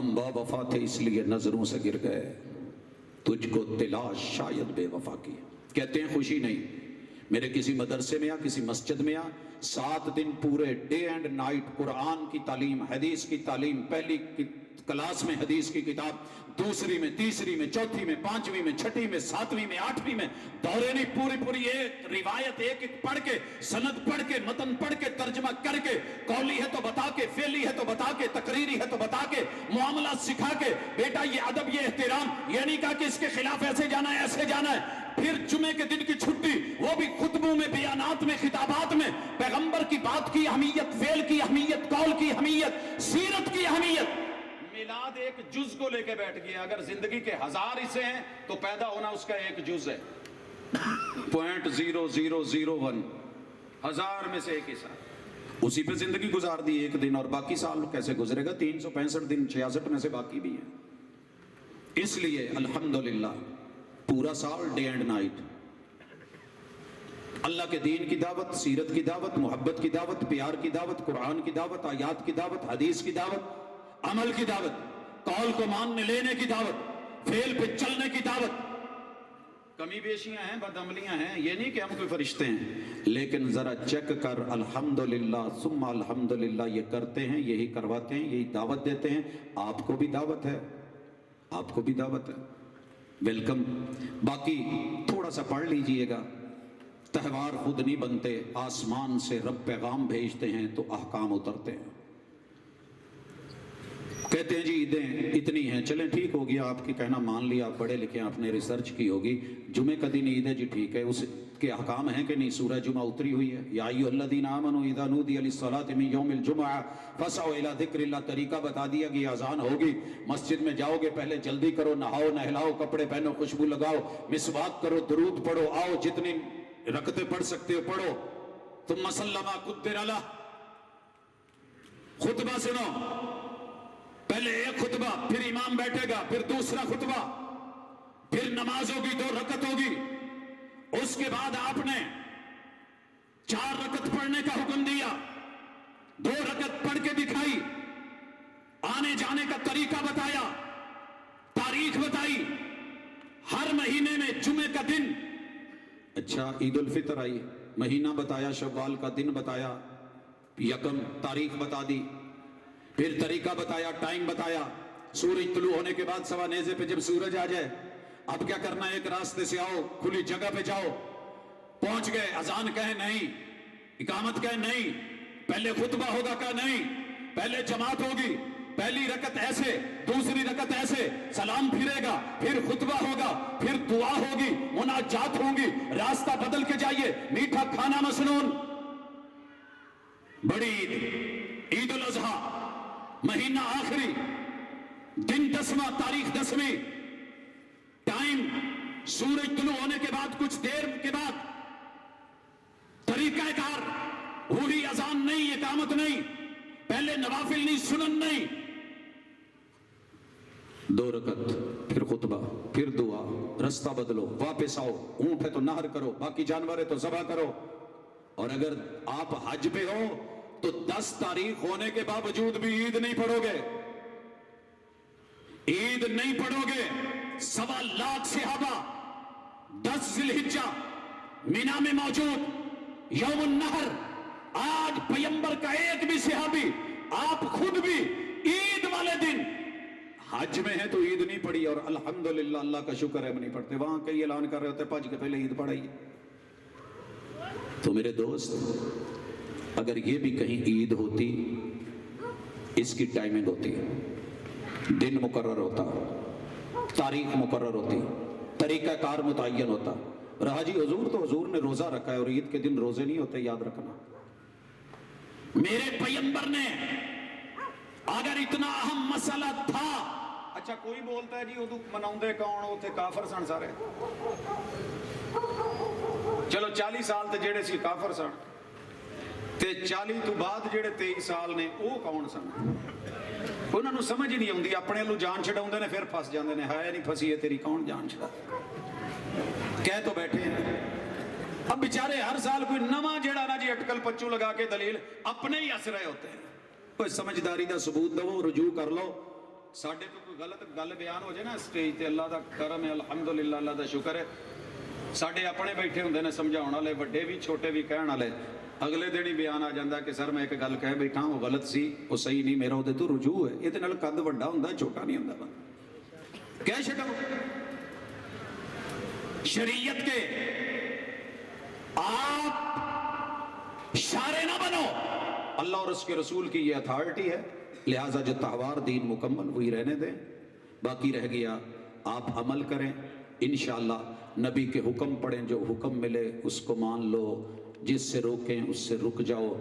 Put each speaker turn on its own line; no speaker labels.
हम बावफा थे इसलिए नजरों से गिर गए, तुझको तिलाश शायद बेवफा की। कहते हैं खुशी नहीं, मेरे किसी मदरसे में या किसी मस्जिद में या 7 दिन पूरे डे एंड नाइट कुरान की तालीम, हदीस की तालीम, पहली क्लास में हदीस की किताब, दूसरी में, तीसरी में, चौथी में, पांचवी में, छठी में, सातवीं में, आठवीं में, दौरे नहीं, पूरी पूरी एक रिवायत एक एक पढ़ के, सनद पढ़ के, मतन पढ़ के, तर्जमा करके, कौली है तो बता के, फेली है तो बता के, तकरीरी है तो बता के, मुआमला सिखा के, बेटा ये अदब, ये एहतराम, ये नहीं कहा कि इसके खिलाफ ऐसे जाना है, ऐसे जाना है। फिर जुमे के दिन की छुट्टी, वो भी खुतबों में, बयानात में, खिताबात में, पैगंबर की बात की अहमियत, फेल की अहमियत, कौल की अहमियत, सीरत की अहमियत। मिलाद एक जुज को लेके बैठ गया। अगर जिंदगी के 1000 हिस्से हैं तो पैदा होना उसका एक जुज है, 0.0001, 1000 में से एक हिस्सा, उसी पे जिंदगी गुजार दी एक दिन, और बाकी साल कैसे गुजरेगा? 365 दिन, 66 में से बाकी भी है। इसलिए अल्हम्दुलिल्लाह पूरा साल डे एंड नाइट अल्लाह के दीन की दावत, सीरत की दावत, मोहब्बत की दावत, प्यार की दावत, कुरान की दावत, आयात की दावत, हदीस की दावत, अमल की दावत, कौल को मानने लेने की दावत, फेल पे चलने की दावत। कमी बेशियां हैं, बदअमलियां हैं, ये नहीं कि हम कोई फरिश्ते हैं, लेकिन जरा चेक कर, अल्हम्दुलिल्लाह सुम्मा अल्हम्दुलिल्लाह ये करते हैं, यही करवाते हैं, यही दावत देते हैं। आपको भी दावत है, आपको भी दावत है, वेलकम। बाकी थोड़ा सा पढ़ लीजिएगा, त्योहार खुद नहीं बनते, आसमान से रब पैगाम भेजते हैं तो अहकाम उतरते हैं। कहते हैं जी ईदें इतनी हैं, चलें ठीक हो गया, आपकी कहना मान लिया, आप पढ़े लिखे, आपने रिसर्च की होगी। जुमे का दिन ईद है जी, ठीक है, उसके अहकाम हैं कि नहीं? सूरह जुमा उतरी हुई है, या अय्युहल्लज़ीना आमनू इज़ा नूदिया लिस्सलाति मिन यौमिल जुमुआ फसअू इला ज़िक्रिल्लाह। तरीका बता दिया कि अजान होगी, मस्जिद में जाओगे, पहले जल्दी करो, नहाओ नहलाओ, कपड़े पहनो, खुशबू लगाओ, मिसवाक करो, दुरूद पढ़ो, आओ जितनी रकते पढ़ सकते हो पढ़ो, तुम मसल्लमा कुद्दिर अला, खुतबा सुनो, पहले एक खुतबा, फिर इमाम बैठेगा, फिर दूसरा खुतबा, फिर नमाज होगी, 2 रकत होगी, उसके बाद आपने 4 रकत पढ़ने का हुक्म दिया, 2 रकत पढ़ के दिखाई, आने जाने का तरीका बताया, तारीख बताई, हर महीने में जुमे का दिन, अच्छा ईद उल फितर आई, महीना बताया, शव्वाल का दिन बताया, यकम तारीख बता दी, फिर तरीका बताया, टाइम बताया, सूरज तुलू होने के बाद सवा नेज़े पे जब सूरज आ जाए, अब क्या करना है? एक रास्ते से आओ, खुली जगह पे जाओ, पहुंच गए, अजान कहे नहीं, इकामत कहे नहीं, पहले खुतबा होगा कहा नहीं, पहले जमात होगी, पहली रकत ऐसे, दूसरी रकत ऐसे, सलाम फिरेगा, फिर खुतबा होगा, फिर दुआ होगी, मुनाजात होंगी, रास्ता बदल के जाइए, मीठा खाना मसनून, बड़ी ईद, ईद उल अजहा, महीना आखिरी, दिन 10वां, तारीख 10वीं, टाइम सूरज तुलू होने के बाद कुछ देर के बाद, तरीका कार, वही अजान नहीं, इकामत नहीं, पहले नवाफिल नहीं, सुनन नहीं, 2 रकत, फिर खुतबा, फिर दुआ, रास्ता बदलो, वापस आओ, ऊंट है तो नहर करो, बाकी जानवर है तो ज़बह करो। और अगर आप हज पे हो तो 10 तारीख होने के बावजूद भी ईद नहीं पढ़ोगे, ईद नहीं पढ़ोगे। 1.25 लाख सहाबा 10 जिलहिज्जा मीना में मौजूद, यौमुन नहर, आज पैगंबर का एक भी सहाबी, आप खुद भी ईद वाले दिन हज में है तो ईद नहीं पढ़ी, और अल्हम्दुलिल्लाह अल्लाह का शुक्र है नहीं पढ़ते। वहां कई ऐलान कर रहे होते भज के पहले ईद पढ़ाई। तो मेरे दोस्त, अगर ये भी कहीं ईद होती, इसकी टाइमिंग होती, दिन मुकर्रर होता, तारीख मुकर्रर होती, तरीका कार मुतय्यन होता। रहा जी हुजूर, तो हुजूर ने रोजा रखा है और ईद के दिन रोजे नहीं होते, याद रखना। मेरे पैगंबर ने अगर इतना अहम मसला था, अच्छा कोई बोलता है जी उदू मनाउंदे कौन, उथे काफर सन सारे, चलो 40 साल ते जेड़े सी काफर सन, ते 40 तो बाद जेड़े 23 साल ने वो कौन सन? उन्होंने समझ ही नहीं आती, अपने लू जान छड़ाउंदे ने, फिर फस जाते हैं, है नहीं फसी है तेरी कौन जान छड़ा, कह तो बैठे हैं। अब बेचारे हर साल कोई नवा जेड़ा ना जी अटकल पच्चू लगा के दलील अपने ही हस रहे होते हैं। कोई समझदारी का सबूत दवो, रुजू कर लो, ਸਾਡੇ ਤੋਂ ਕੋਈ ਗਲਤ ਗੱਲ ਬਿਆਨ ਹੋ ਜਾਏ ਨਾ ਸਟੇਜ ਤੇ, ਅੱਲਾਹ ਦਾ ਕਰਮ ਹੈ, ਅਲਹਮਦੁਲਿਲਾ, ਅੱਲਾਹ ਦਾ ਸ਼ੁਕਰ ਹੈ, ਸਾਡੇ ਆਪਣੇ ਬੈਠੇ ਹੁੰਦੇ ਨੇ ਸਮਝਾਉਣ ਵਾਲੇ, ਵੱਡੇ ਵੀ ਛੋਟੇ ਵੀ, ਕਹਿਣ ਵਾਲੇ, ਅਗਲੇ ਦਿਨ ਹੀ ਬਿਆਨ ਆ ਜਾਂਦਾ ਕਿ ਸਰ ਮੈਂ ਇੱਕ ਗੱਲ ਕਹਿ ਬੈਠਾ, ਉਹ ਗਲਤ ਸੀ, ਉਹ ਸਹੀ ਨਹੀਂ, ਮੇਰਾ ਉਹਦੇ ਤੋਂ ਰੁਜੂ ਹੈ। ਇਹਦੇ ਨਾਲ ਕੱਦ ਵੱਡਾ ਹੁੰਦਾ, ਛੋਟਾ ਨਹੀਂ ਹੁੰਦਾ ਬੰਦਾ। ਕਹਿ ਛੱਡੋ शरीयत के आप इशारे ना बनो, अल्लाह और उसके रसूल की ये अथॉरिटी है, लिहाजा जो त्योहार दीन मुकम्मल वही रहने दें, बाकी रह गया आप अमल करें इंशाअल्लाह। नबी के हुक्म पढ़ें, जो हुक्म मिले उसको मान लो, जिससे रोकें उससे रुक जाओ।